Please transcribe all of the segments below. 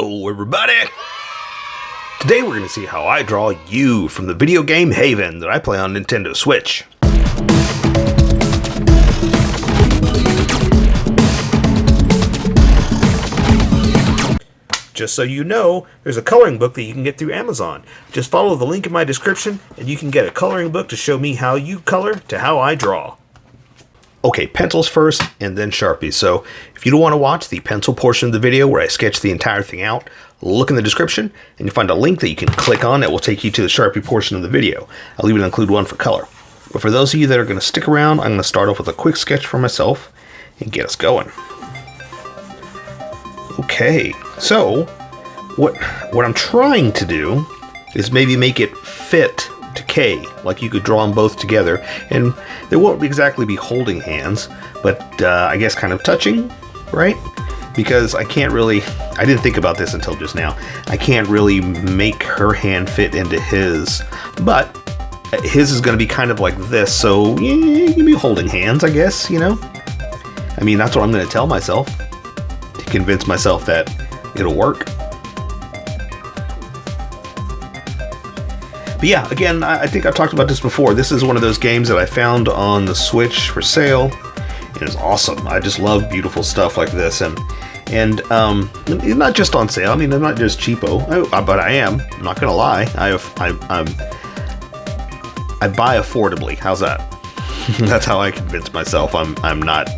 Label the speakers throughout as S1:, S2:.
S1: Hello, everybody! Today we're going to see how I draw you from the video game Haven that I play on Nintendo Switch. Just so you know, there's a coloring book that you can get through Amazon. Just follow the link in my description and you can get a coloring book to show me how you color to how I draw. Okay, pencils first and then Sharpies. So if you don't want to watch the pencil portion of the video where I sketch the entire thing out, look in the description and you'll find a link that you can click on that will take you to the Sharpie portion of the video. I'll even include one for color. But for those of you that are going to stick around, I'm going to start off with a quick sketch for myself and get us going. Okay, so what I'm trying to do is maybe make it fit to K, like you could draw them both together, and they won't exactly be holding hands, but I guess kind of touching, right? Because I didn't think about this until just now. I can't really make her hand fit into his, but his is going to be kind of like this, so yeah, you can be holding hands, I guess, you know? I mean, that's what I'm going to tell myself, to convince myself that it'll work. But yeah, again, I think I've talked about this before. This is one of those games that I found on the Switch for sale. It is awesome. I just love beautiful stuff like this, and not just on sale. I mean, I'm not just cheapo, but I am. I'm not gonna lie. I buy affordably. How's that? That's how I convince myself I'm not.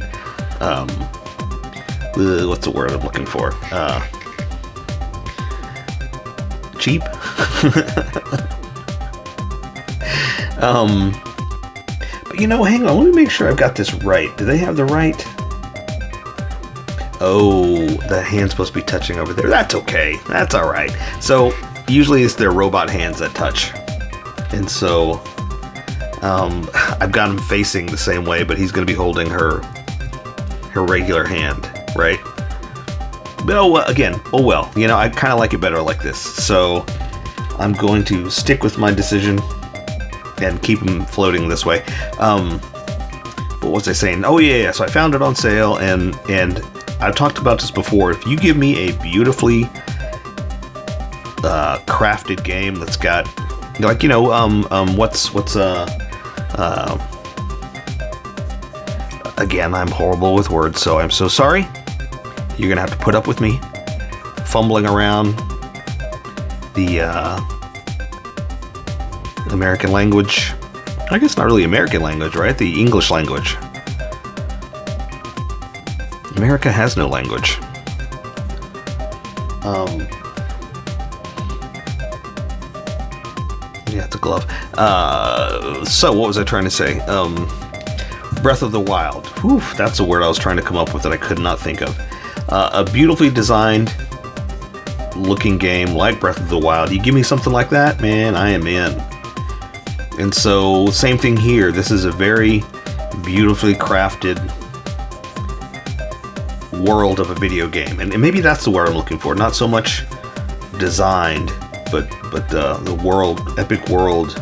S1: What's the word I'm looking for? Cheap. But you know, hang on, let me make sure I've got this right. Do they have the right? Oh, the hand's supposed to be touching over there. That's okay. That's all right. So usually it's their robot hands that touch. And so I've got him facing the same way, but he's going to be holding her regular hand, right? But oh well. You know, I kind of like it better like this. So I'm going to stick with my decision and keep them floating this way. What was I saying? Oh yeah. So I found it on sale, and I've talked about this before. If you give me a beautifully crafted game that's got, like, you know, again, I'm horrible with words, so I'm so sorry. You're gonna have to put up with me fumbling around the American language. I guess not really American language, right? The English language. America has no language. Yeah, it's a glove. So what was I trying to say? Breath of the Wild. Whew, that's a word I was trying to come up with that I could not think of. A beautifully designed looking game like Breath of the Wild. You give me something like that, man, I am in. And so, same thing here. This is a very beautifully crafted world of a video game. And maybe that's the word I'm looking for. Not so much designed, but the world, epic world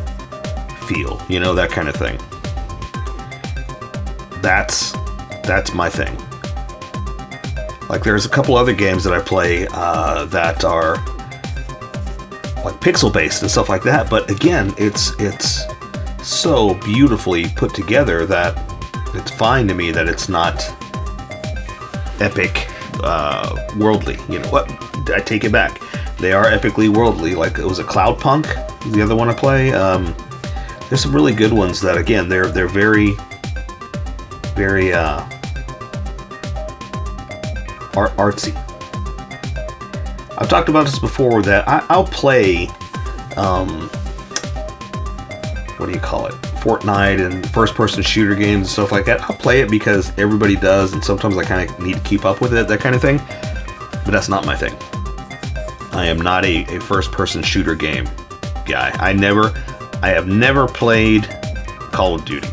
S1: feel. You know, that kind of thing. That's my thing. Like, there's a couple other games that I play that are like pixel based and stuff like that, but again, it's so beautifully put together that it's fine to me that it's not epic worldly. You know what? I take it back. They are epically worldly. Like, it was a Cloudpunk, the other one I play. There's some really good ones that, again, they're very artsy. I've talked about this before, that I'll play, what do you call it? Fortnite and first-person shooter games and stuff like that. I'll play it because everybody does, and sometimes I kind of need to keep up with it, that kind of thing. But that's not my thing. I am not a first-person shooter game guy. I have never played Call of Duty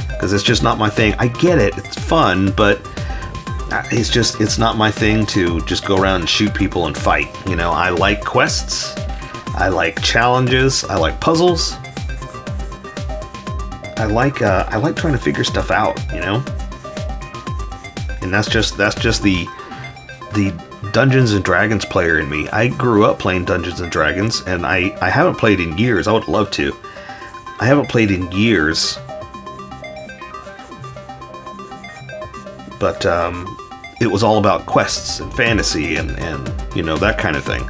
S1: because it's just not my thing. I get it; it's fun, but it's not my thing to just go around and shoot people and fight. You know, I like quests, I like challenges, I like puzzles. I like trying to figure stuff out, you know. And that's just the Dungeons and Dragons player in me. I grew up playing Dungeons and Dragons, and I haven't played in years. I would love to. I haven't played in years. But it was all about quests and fantasy and you know, that kind of thing.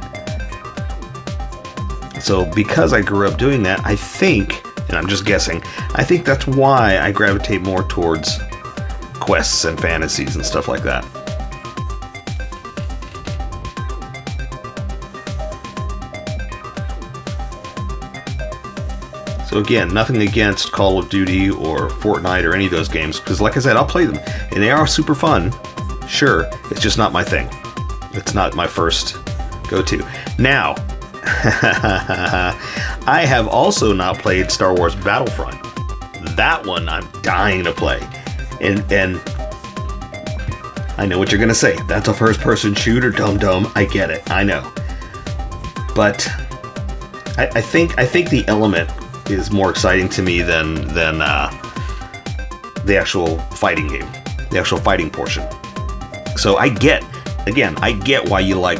S1: So because I grew up doing that, I think, and I'm just guessing, I think that's why I gravitate more towards quests and fantasies and stuff like that. So again, nothing against Call of Duty or Fortnite or any of those games, because like I said, I'll play them, and they are super fun. Sure, it's just not my thing. It's not my first go-to. Now, I have also not played Star Wars Battlefront. That one I'm dying to play. And I know what you're gonna say. That's a first-person shooter, dum-dum. I get it. I know. But I think the element is more exciting to me than the actual fighting game, the actual fighting portion. So I get why you like,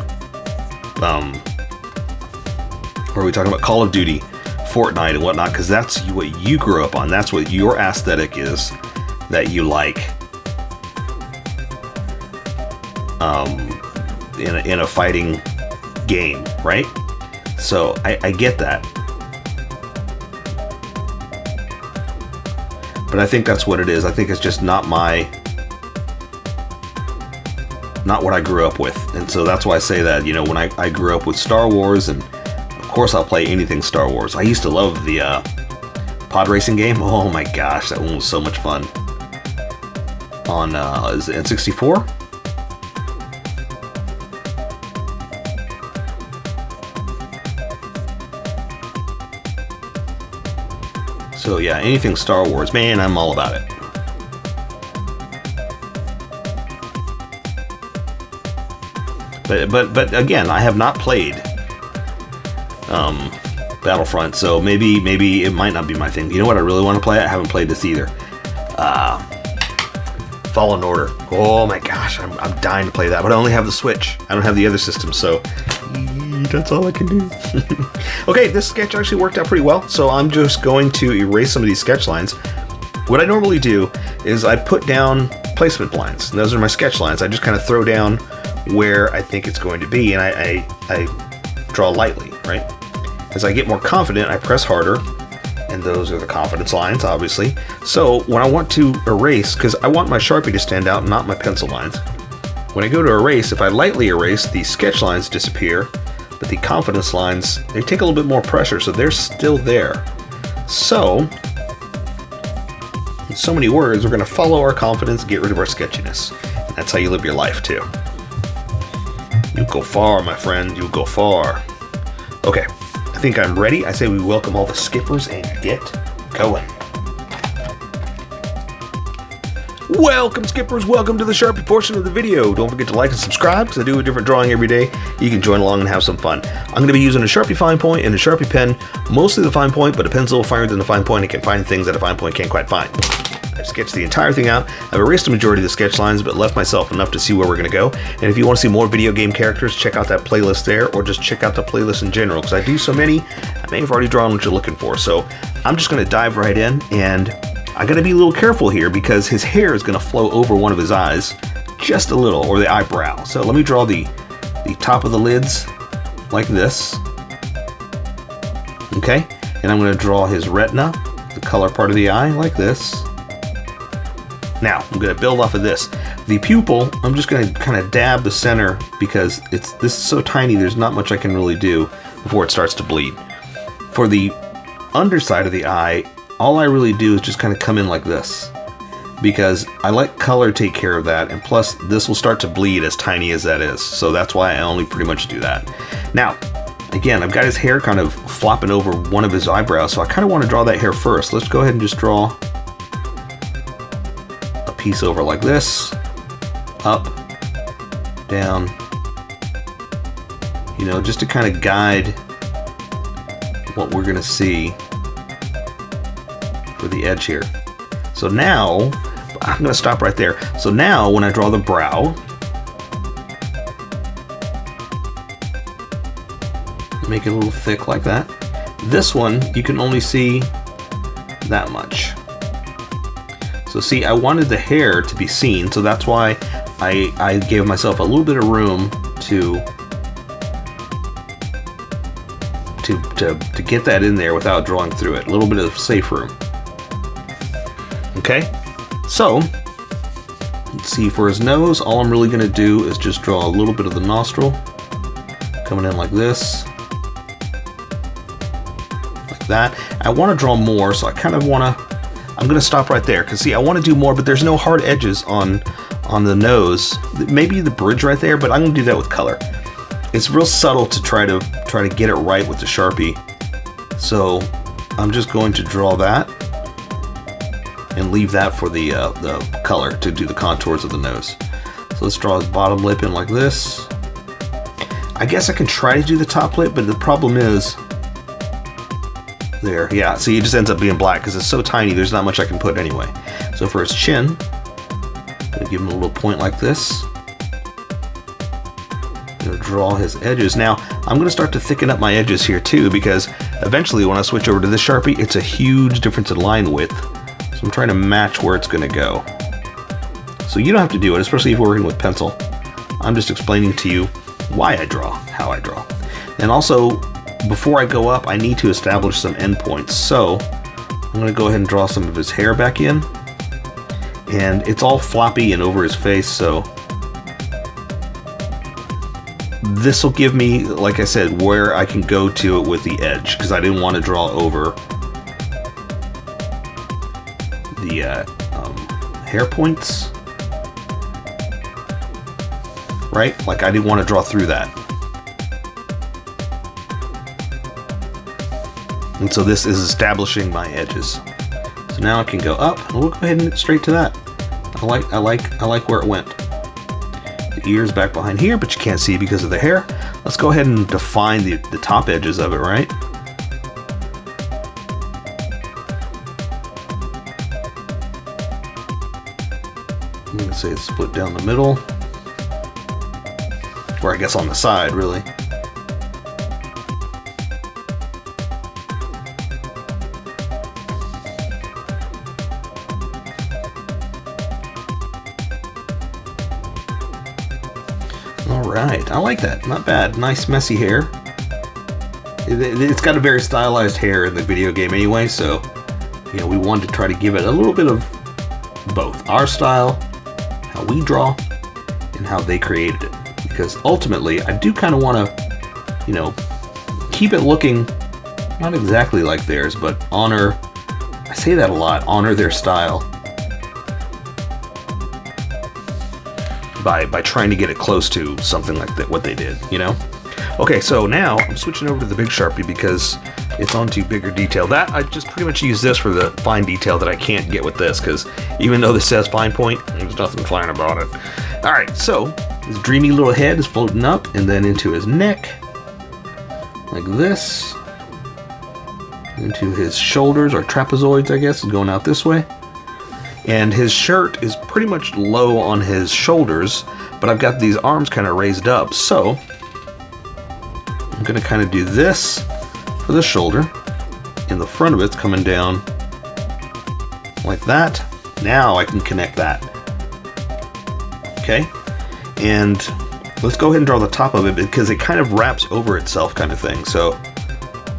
S1: what are we talking about? Call of Duty, Fortnite, and whatnot, because that's what you grew up on. That's what your aesthetic is that you like in a fighting game, right? So I get that. But I think that's what it is. I think it's just not what I grew up with. And so that's why I say that, you know, when I grew up with Star Wars, and of course I'll play anything Star Wars. I used to love the pod racing game. Oh my gosh, that one was so much fun. On, is it N64? So yeah, anything Star Wars, man, I'm all about it. But again, I have not played Battlefront, so maybe it might not be my thing. You know what I really want to play? I haven't played this either. Fallen Order. Oh my gosh, I'm dying to play that, but I only have the Switch. I don't have the other system, so that's all I can do. Okay, this sketch actually worked out pretty well, so I'm just going to erase some of these sketch lines. What I normally do is I put down placement lines, and those are my sketch lines. I just kind of throw down where I think it's going to be, and I draw lightly, right? As I get more confident, I press harder, and those are the confidence lines, obviously. So when I want to erase, because I want my Sharpie to stand out, not my pencil lines, when I go to erase, if I lightly erase, the sketch lines disappear, but the confidence lines, they take a little bit more pressure, so they're still there. So, in so many words, we're going to follow our confidence, get rid of our sketchiness. And that's how you live your life, too. You go far, my friend, you go far. Okay, I think I'm ready. I say we welcome all the skippers and get going. Welcome, skippers. Welcome to the Sharpie portion of the video. Don't forget to like and subscribe, because I do a different drawing every day. You can join along and have some fun. I'm going to be using a Sharpie fine point and a Sharpie pen, mostly the fine point, but a pen's a little finer than the fine point. It can find things that a fine point can't quite find. I've sketched the entire thing out. I've erased the majority of the sketch lines, but left myself enough to see where we're going to go. And if you want to see more video game characters, check out that playlist there, or just check out the playlist in general, because I do so many, I may have already drawn what you're looking for. So I'm just going to dive right in, and I gotta be a little careful here because his hair is gonna flow over one of his eyes just a little, or the eyebrow. So let me draw the top of the lids like this. Okay, and I'm gonna draw his retina, the color part of the eye, like this. Now, I'm gonna build off of this. The pupil, I'm just gonna kind of dab the center because this is so tiny, there's not much I can really do before it starts to bleed. For the underside of the eye, all I really do is just kind of come in like this, because I let color take care of that, and plus this will start to bleed as tiny as that is, so that's why I only pretty much do that. Now, again, I've got his hair kind of flopping over one of his eyebrows, so I kind of want to draw that hair first. Let's go ahead and just draw a piece over like this, up, down, you know, just to kind of guide what we're gonna see for the edge here. So now, I'm going to stop right there. So now when I draw the brow, Make it a little thick like that. This one, you can only see that much. So see, I wanted the hair to be seen, so that's why I gave myself a little bit of room to get that in there without drawing through it. A little bit of safe room. Okay, so let's see, for his nose, all I'm really gonna do is just draw a little bit of the nostril, coming in like this, like that. I want to draw more, so I kind of want to, I'm gonna stop right there, because see, I want to do more, but there's no hard edges on the nose. Maybe the bridge right there, but I'm gonna do that with color. It's real subtle to try to get it right with the Sharpie. So I'm just going to draw that and leave that for the color to do the contours of the nose. So let's draw his bottom lip in like this. I guess I can try to do the top lip, but the problem is there. Yeah, see, it just ends up being black because it's so tiny, there's not much I can put anyway. So for his chin, I'm gonna give him a little point like this. Draw his edges. Now I'm going to start to thicken up my edges here too, because eventually when I switch over to this Sharpie, it's a huge difference in line width. So I'm trying to match where it's going to go. So you don't have to do it, especially if you're working with pencil. I'm just explaining to you why I draw, how I draw. And also, before I go up, I need to establish some endpoints. So I'm going to go ahead and draw some of his hair back in. And it's all floppy and over his face, so this will give me, like I said, where I can go to it with the edge, because I didn't want to draw over the hair points, right? Like I didn't want to draw through that. And so this is establishing my edges. So now I can go up, and we'll go ahead and straight to that. I like where it went. Ears back behind here, but you can't see because of the hair. Let's go ahead and define the top edges of it, right? I'm gonna say it's split down the middle, or I guess on the side, really. Alright, I like that. Not bad. Nice messy hair. It's got a very stylized hair in the video game anyway, so you know, we wanted to try to give it a little bit of both. Our style, how we draw, and how they created it. Because ultimately, I do kind of want to, you know, keep it looking not exactly like theirs, but honor, I say that a lot, honor their style. By trying to get it close to something like that, what they did, you know? Okay, so now I'm switching over to the big Sharpie because it's onto bigger detail. That, I just pretty much use this for the fine detail that I can't get with this, because even though this says fine point, there's nothing fine about it. All right, so his dreamy little head is floating up and then into his neck, like this. Into his shoulders, or trapezoids, I guess, is going out this way. And his shirt is pretty much low on his shoulders, but I've got these arms kind of raised up. So I'm going to kind of do this for the shoulder. In the front of it's coming down like that. Now I can connect that. Okay. And let's go ahead and draw the top of it, because it kind of wraps over itself kind of thing. So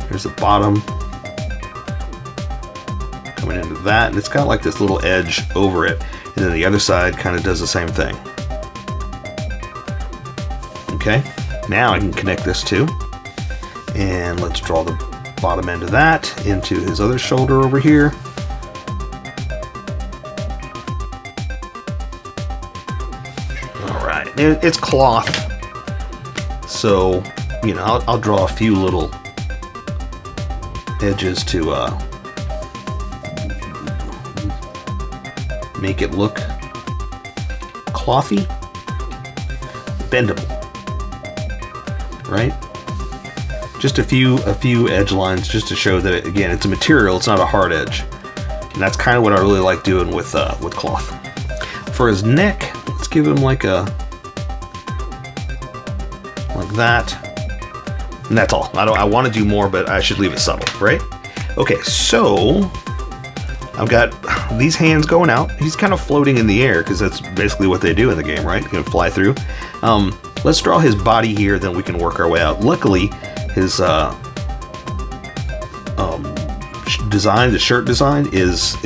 S1: here's the bottom. Coming into that, and it's got like this little edge over it, and then the other side kind of does the same thing. Okay, now I can connect this too, and let's draw the bottom end of that into his other shoulder over here. All right, and it's cloth, so you know, I'll draw a few little edges to make it look clothy, bendable, right? Just a few edge lines, just to show that again, it's a material, it's not a hard edge, and that's kind of what I really like doing with cloth. For his neck, let's give him like that, And that's all. I want to do more, but I should leave it subtle, right? Okay, so I've got these hands going out. He's kind of floating in the air because that's basically what they do in the game, right? You can fly through. Let's draw his body here, then we can work our way out. Luckily, his design, the shirt design, is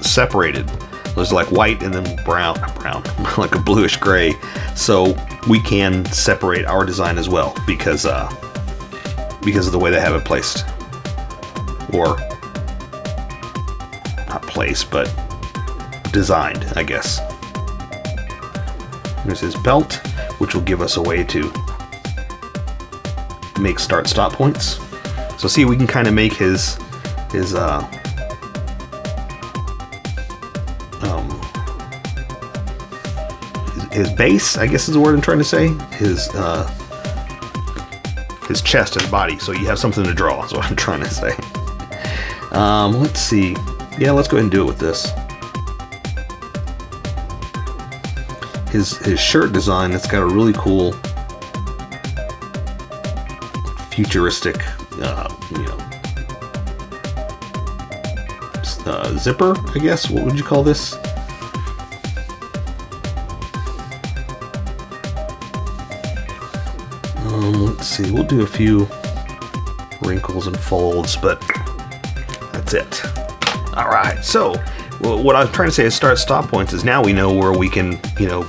S1: separated. There's like white and then brown, like a bluish gray. So we can separate our design as well because of the way they have it placed, or not placed, but designed, I guess. There's his belt, which will give us a way to make start-stop points. So see, we can kind of make his base, I guess is the word I'm trying to say, his chest and body, so you have something to draw, is what I'm trying to say. Let's see. Yeah, let's go ahead and do it with this. His shirt design, it's got a really cool futuristic zipper, I guess. What would you call this? Let's see, we'll do a few wrinkles and folds, but that's it. All right, so what I was trying to say is start-stop points is now we know where we can,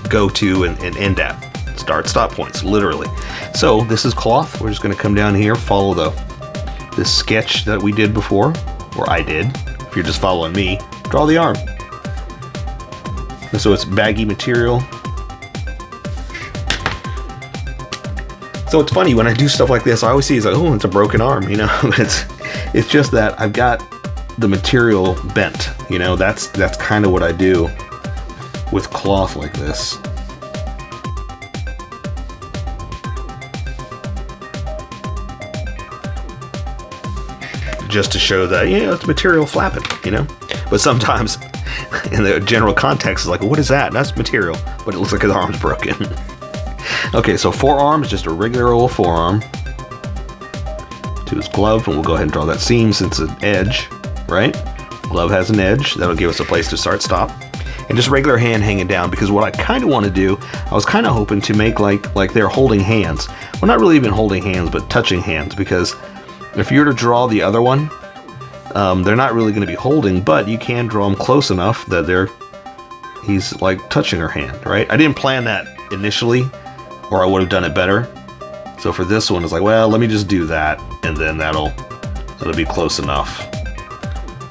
S1: go to and end at. Start-stop points, literally. So this is cloth. We're just going to come down here, follow this sketch that we did before, or I did. If you're just following me, draw the arm. And so it's baggy material. So it's funny, when I do stuff like this, I always see it's like, oh, it's a broken arm, It's just that I've got the material bent, that's kind of what I do with cloth like this. Just to show that, it's material flapping, But sometimes in the general context, it's like, what is that? That's material, but it looks like his arm's broken. Okay, so forearm is just a regular old forearm to his glove, and we'll go ahead and draw that seam since it's an edge, right? Glove has an edge. That'll give us a place to start, stop. And just regular hand hanging down, because what I kind of want to do, I was kind of hoping to make like they're holding hands. Well, not really even holding hands, but touching hands, because if you were to draw the other one, they're not really going to be holding, but you can draw them close enough that he's like touching her hand, right? I didn't plan that initially, or I would have done it better. So for this one, it's like, well, let me just do that, and then that'll be close enough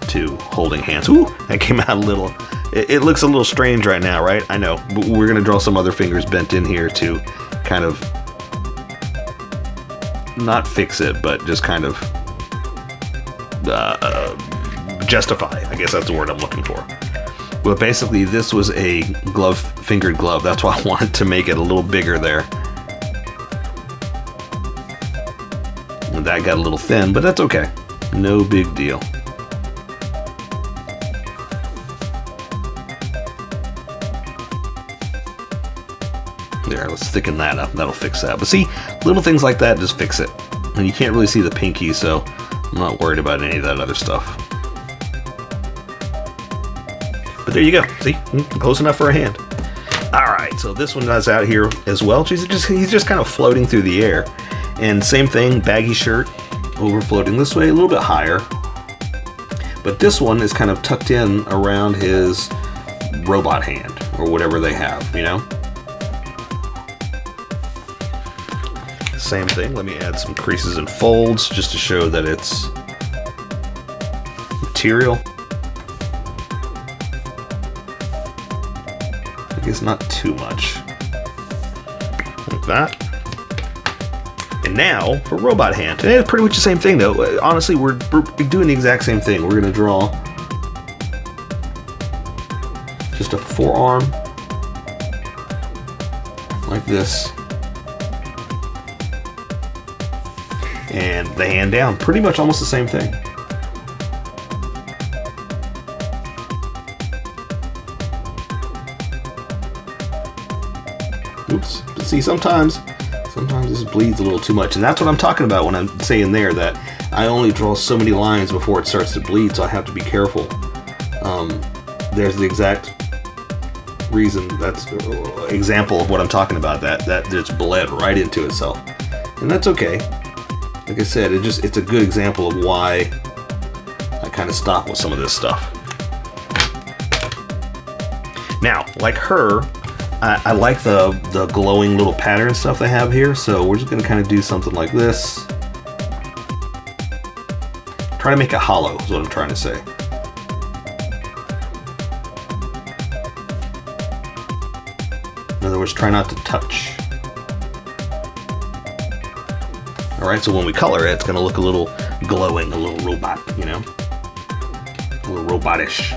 S1: to holding hands. Ooh, that came out a little. It looks a little strange right now, right? I know, but we're gonna draw some other fingers bent in here to kind of not fix it, but just kind of justify. I guess that's the word I'm looking for. But basically, this was a fingered glove. That's why I wanted to make it a little bigger there. And that got a little thin, but that's okay. No big deal. There, let's thicken that up. That'll fix that. But see, little things like that just fix it. And you can't really see the pinky, so I'm not worried about any of that other stuff. But there you go. See, close enough for a hand. All right, so this one is out here as well. He's just kind of floating through the air. And same thing, baggy shirt, over floating this way, a little bit higher. But this one is kind of tucked in around his robot hand, or whatever they have, Same thing, let me add some creases and folds just to show that it's material. I guess not too much. Like that. And now for robot hand. And it's pretty much the same thing though. Honestly, we're doing the exact same thing. We're gonna draw just a forearm like this. And the hand down, pretty much almost the same thing. Oops, see, sometimes Sometimes this bleeds a little too much, and that's what I'm talking about when I'm saying there that I only draw so many lines before it starts to bleed, so I have to be careful. There's the exact reason, that's example of what I'm talking about, that just bled right into itself. And that's okay. Like I said, it's a good example of why I kind of stop with some of this stuff. Now, like her, I like the glowing little pattern stuff they have here, so we're just going to kind of do something like this. Try to make it hollow is what I'm trying to say. In other words, try not to touch. Alright, so when we color it, it's going to look a little glowing, a little robot, you know? A little robotish.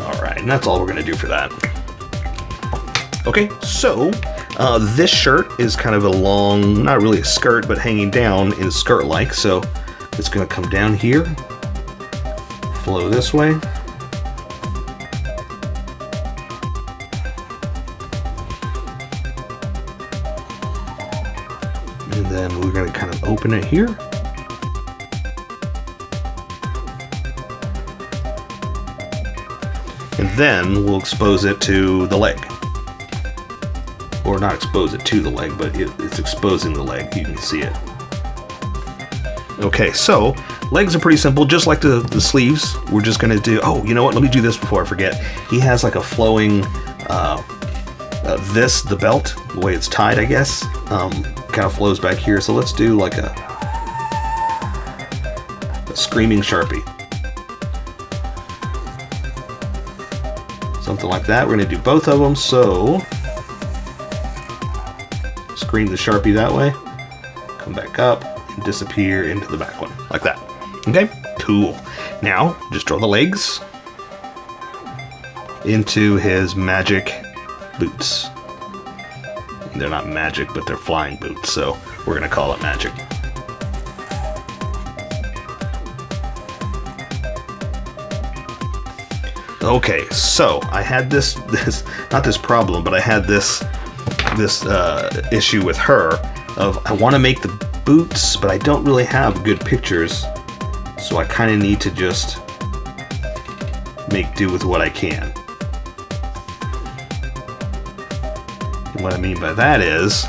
S1: Alright, and that's all we're going to do for that. Okay, so this shirt is kind of a long, not really a skirt, but hanging down is skirt-like, so it's going to come down here, flow this way. And then we're going to kind of open it here. And then we'll expose it to the leg. Or not expose it to the leg, but it's exposing the leg. You can see it. Okay, so legs are pretty simple, just like the sleeves. We're just going to do, oh, you know what? Let me do this before I forget. He has like a flowing, the belt, the way it's tied, I guess, kind of flows back here. So let's do like a screaming Sharpie. Something like that. We're going to do both of them, so scream the Sharpie that way, come back up, and disappear into the back one, like that. Okay, cool. Now, just draw the legs into his magic boots. They're not magic, but they're flying boots, so we're going to call it magic. Okay, so I had this not this problem, but I had this issue with her of I want to make the boots, but I don't really have good pictures, so I kind of need to just make do with what I can. And what I mean by that is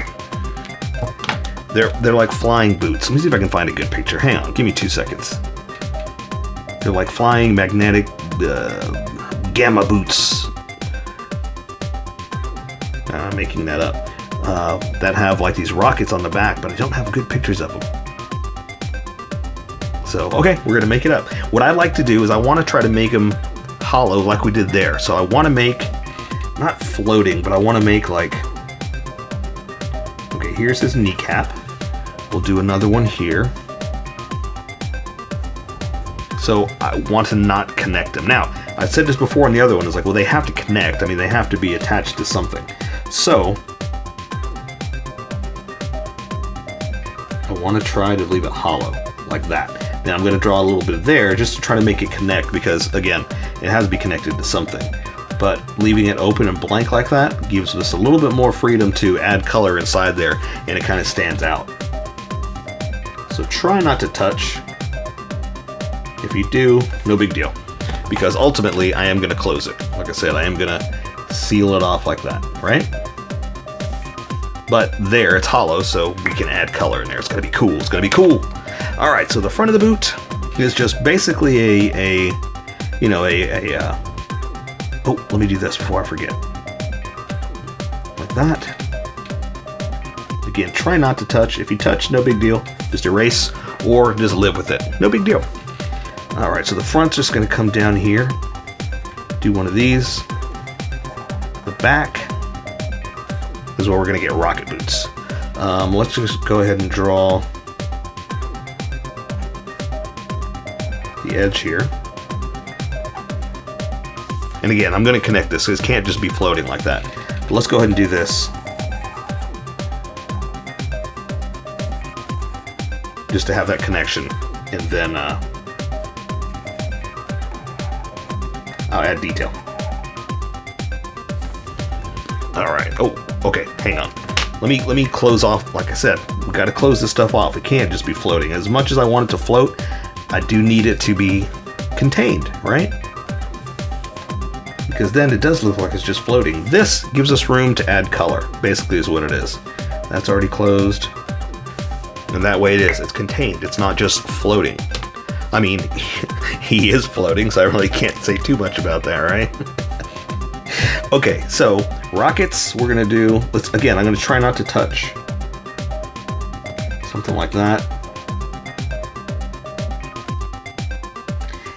S1: they're like flying boots. Let me see if I can find a good picture. Hang on, give me 2 seconds. They're like flying magnetic gamma boots. I'm making that up. That have like these rockets on the back, but I don't have good pictures of them. So, okay, we're gonna make it up. What I like to do is I want to try to make them hollow like we did there. So I want to make, not floating, but I want to make like, okay, here's his kneecap. We'll do another one here. So I want to not connect them. Now, I said this before in the other one, it's like, well, they have to connect. I mean, they have to be attached to something. So I want to try to leave it hollow, like that. Now I'm going to draw a little bit there just to try to make it connect, because again, it has to be connected to something. But leaving it open and blank like that gives us a little bit more freedom to add color inside there, and it kind of stands out. So try not to touch. If you do, no big deal, because ultimately I am going to close it. Like I said, I am going to seal it off like that, right? But there, it's hollow, so we can add color in there. It's going to be cool. It's going to be cool. All right, so the front of the boot is just basically oh, let me do this before I forget. Like that. Again, try not to touch. If you touch, no big deal. Just erase or just live with it. No big deal. All right, so the front's just going to come down here. Do one of these. The back is where we're going to get rocket boots. Let's just go ahead and draw the edge here. And again, I'm going to connect this, so it can't just be floating like that. But let's go ahead and do this. Just to have that connection. And then I'll add detail. All right. Oh, okay. Hang on. Let me close off. Like I said, we got to close this stuff off. It can't just be floating. As much as I want it to float, I do need it to be contained, right? Because then it does look like it's just floating. This gives us room to add color, basically is what it is. That's already closed. And that way it is. It's contained. It's not just floating. I mean, he is floating, so I really can't say too much about that, right? Okay, so rockets we're gonna do. I'm gonna try not to touch. Something like that.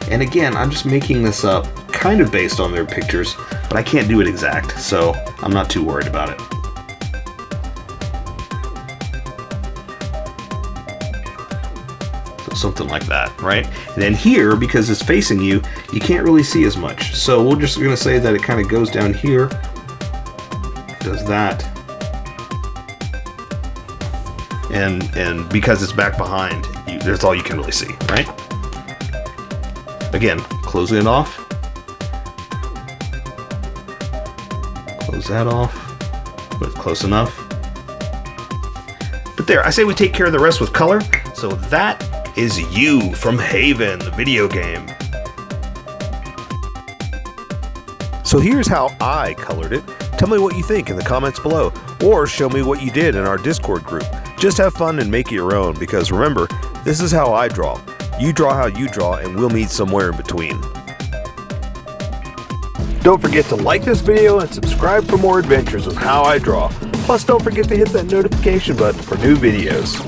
S1: And again, I'm just making this up kind of based on their pictures, but I can't do it exact, so I'm not too worried about it. So something like that, right? And then here, because it's facing you, you can't really see as much. So we're just gonna say that it kind of goes down here, does that. And because it's back behind, that's all you can really see, right? Again, closing it off. Close that off. But it's close enough. But there, I say we take care of the rest with color. So that is you from Haven, the video game. So here's how I colored it. Tell me what you think in the comments below, or show me what you did in our Discord group. Just have fun and make it your own, because remember, this is how I draw. You draw how you draw, and we'll meet somewhere in between. Don't forget to like this video and subscribe for more adventures with How I Draw. Plus, don't forget to hit that notification button for new videos.